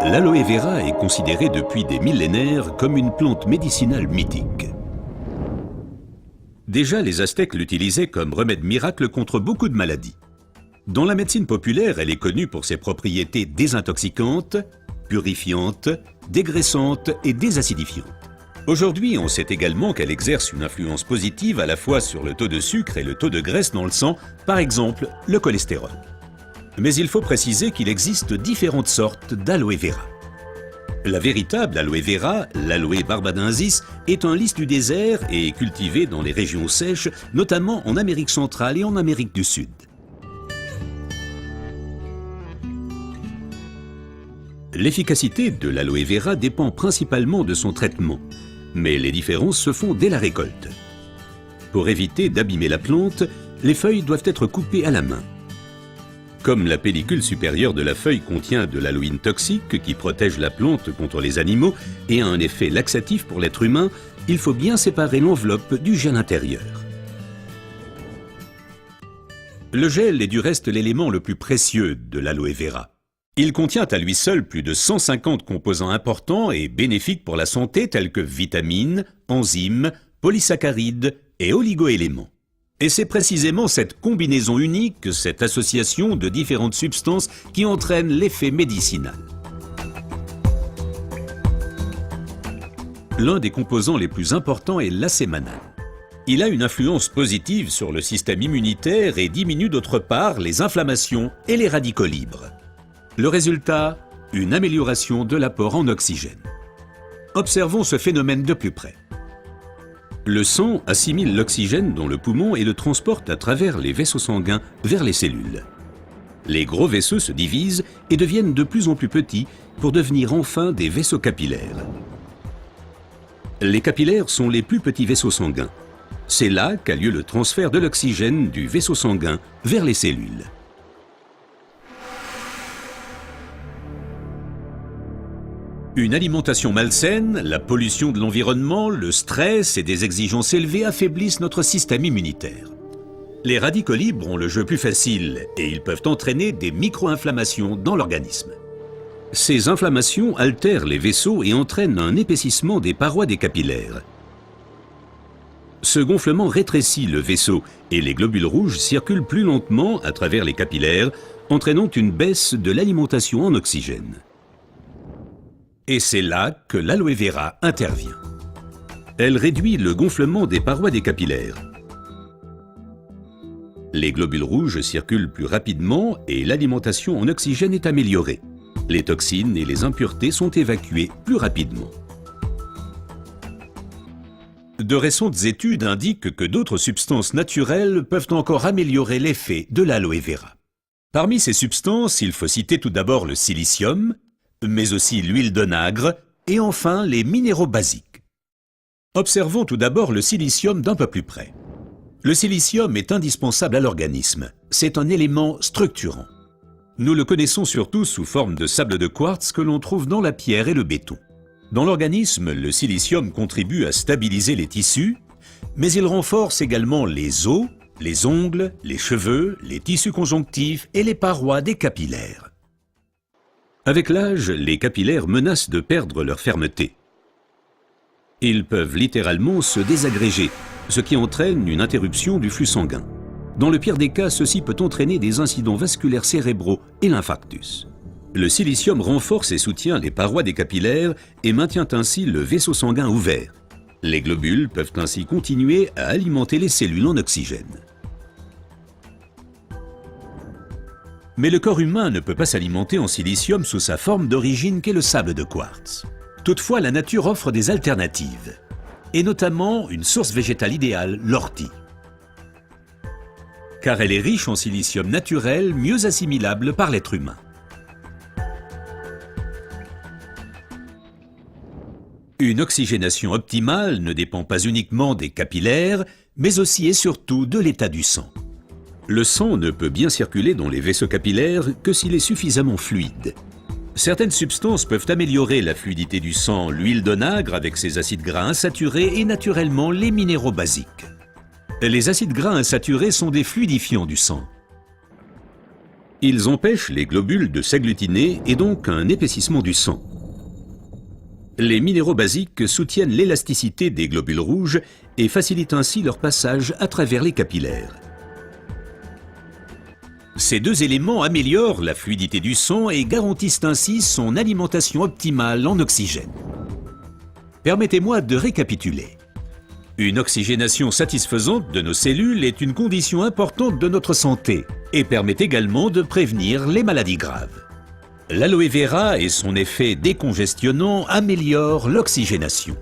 L'aloe vera est considérée depuis des millénaires comme une plante médicinale mythique. Déjà, les Aztèques l'utilisaient comme remède miracle contre beaucoup de maladies. Dans la médecine populaire, elle est connue pour ses propriétés désintoxicantes, purifiantes, dégraissantes et désacidifiantes. Aujourd'hui, on sait également qu'elle exerce une influence positive à la fois sur le taux de sucre et le taux de graisse dans le sang, par exemple le cholestérol. Mais il faut préciser qu'il existe différentes sortes d'aloe vera. La véritable aloe vera, l'aloe barbadensis, est un lys du désert et est cultivée dans les régions sèches, notamment en Amérique centrale et en Amérique du Sud. L'efficacité de l'aloe vera dépend principalement de son traitement, mais les différences se font dès la récolte. Pour éviter d'abîmer la plante, les feuilles doivent être coupées à la main. Comme la pellicule supérieure de la feuille contient de l'aloïne toxique qui protège la plante contre les animaux et a un effet laxatif pour l'être humain, il faut bien séparer l'enveloppe du gel intérieur. Le gel est du reste l'élément le plus précieux de l'aloe vera. Il contient à lui seul plus de 150 composants importants et bénéfiques pour la santé tels que vitamines, enzymes, polysaccharides et oligoéléments. Et c'est précisément cette combinaison unique, cette association de différentes substances qui entraîne l'effet médicinal. L'un des composants les plus importants est l'acémanal. Il a une influence positive sur le système immunitaire et diminue d'autre part les inflammations et les radicaux libres. Le résultat, une amélioration de l'apport en oxygène. Observons ce phénomène de plus près. Le sang assimile l'oxygène dans le poumon et le transporte à travers les vaisseaux sanguins vers les cellules. Les gros vaisseaux se divisent et deviennent de plus en plus petits pour devenir enfin des vaisseaux capillaires. Les capillaires sont les plus petits vaisseaux sanguins. C'est là qu'a lieu le transfert de l'oxygène du vaisseau sanguin vers les cellules. Une alimentation malsaine, la pollution de l'environnement, le stress et des exigences élevées affaiblissent notre système immunitaire. Les radicaux libres ont le jeu plus facile et ils peuvent entraîner des micro-inflammations dans l'organisme. Ces inflammations altèrent les vaisseaux et entraînent un épaississement des parois des capillaires. Ce gonflement rétrécit le vaisseau et les globules rouges circulent plus lentement à travers les capillaires, entraînant une baisse de l'alimentation en oxygène. Et c'est là que l'aloe vera intervient. Elle réduit le gonflement des parois des capillaires. Les globules rouges circulent plus rapidement et l'alimentation en oxygène est améliorée. Les toxines et les impuretés sont évacuées plus rapidement. De récentes études indiquent que d'autres substances naturelles peuvent encore améliorer l'effet de l'aloe vera. Parmi ces substances, il faut citer tout d'abord le silicium, mais aussi l'huile d'onagre et enfin les minéraux basiques. Observons tout d'abord le silicium d'un peu plus près. Le silicium est indispensable à l'organisme. C'est un élément structurant. Nous le connaissons surtout sous forme de sable de quartz que l'on trouve dans la pierre et le béton. Dans l'organisme, le silicium contribue à stabiliser les tissus, mais il renforce également les os, les ongles, les cheveux, les tissus conjonctifs et les parois des capillaires. Avec l'âge, les capillaires menacent de perdre leur fermeté. Ils peuvent littéralement se désagréger, ce qui entraîne une interruption du flux sanguin. Dans le pire des cas, ceci peut entraîner des incidents vasculaires cérébraux et l'infarctus. Le silicium renforce et soutient les parois des capillaires et maintient ainsi le vaisseau sanguin ouvert. Les globules peuvent ainsi continuer à alimenter les cellules en oxygène. Mais le corps humain ne peut pas s'alimenter en silicium sous sa forme d'origine qu'est le sable de quartz. Toutefois, la nature offre des alternatives, et notamment une source végétale idéale, l'ortie. Car elle est riche en silicium naturel, mieux assimilable par l'être humain. Une oxygénation optimale ne dépend pas uniquement des capillaires, mais aussi et surtout de l'état du sang. Le sang ne peut bien circuler dans les vaisseaux capillaires que s'il est suffisamment fluide. Certaines substances peuvent améliorer la fluidité du sang, l'huile d'onagre avec ses acides gras insaturés et naturellement les minéraux basiques. Les acides gras insaturés sont des fluidifiants du sang. Ils empêchent les globules de s'agglutiner et donc un épaississement du sang. Les minéraux basiques soutiennent l'élasticité des globules rouges et facilitent ainsi leur passage à travers les capillaires. Ces deux éléments améliorent la fluidité du sang et garantissent ainsi son alimentation optimale en oxygène. Permettez-moi de récapituler. Une oxygénation satisfaisante de nos cellules est une condition importante de notre santé et permet également de prévenir les maladies graves. L'aloe vera et son effet décongestionnant améliorent l'oxygénation.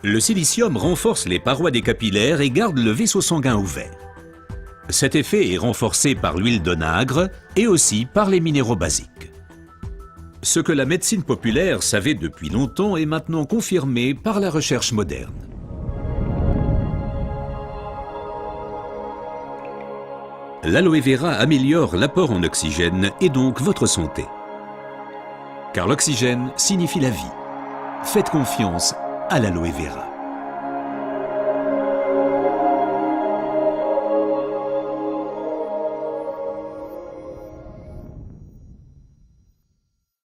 Le silicium renforce les parois des capillaires et garde le vaisseau sanguin ouvert. Cet effet est renforcé par l'huile d'onagre et aussi par les minéraux basiques. Ce que la médecine populaire savait depuis longtemps est maintenant confirmé par la recherche moderne. L'aloe vera améliore l'apport en oxygène et donc votre santé. Car l'oxygène signifie la vie. Faites confiance à l'aloe vera.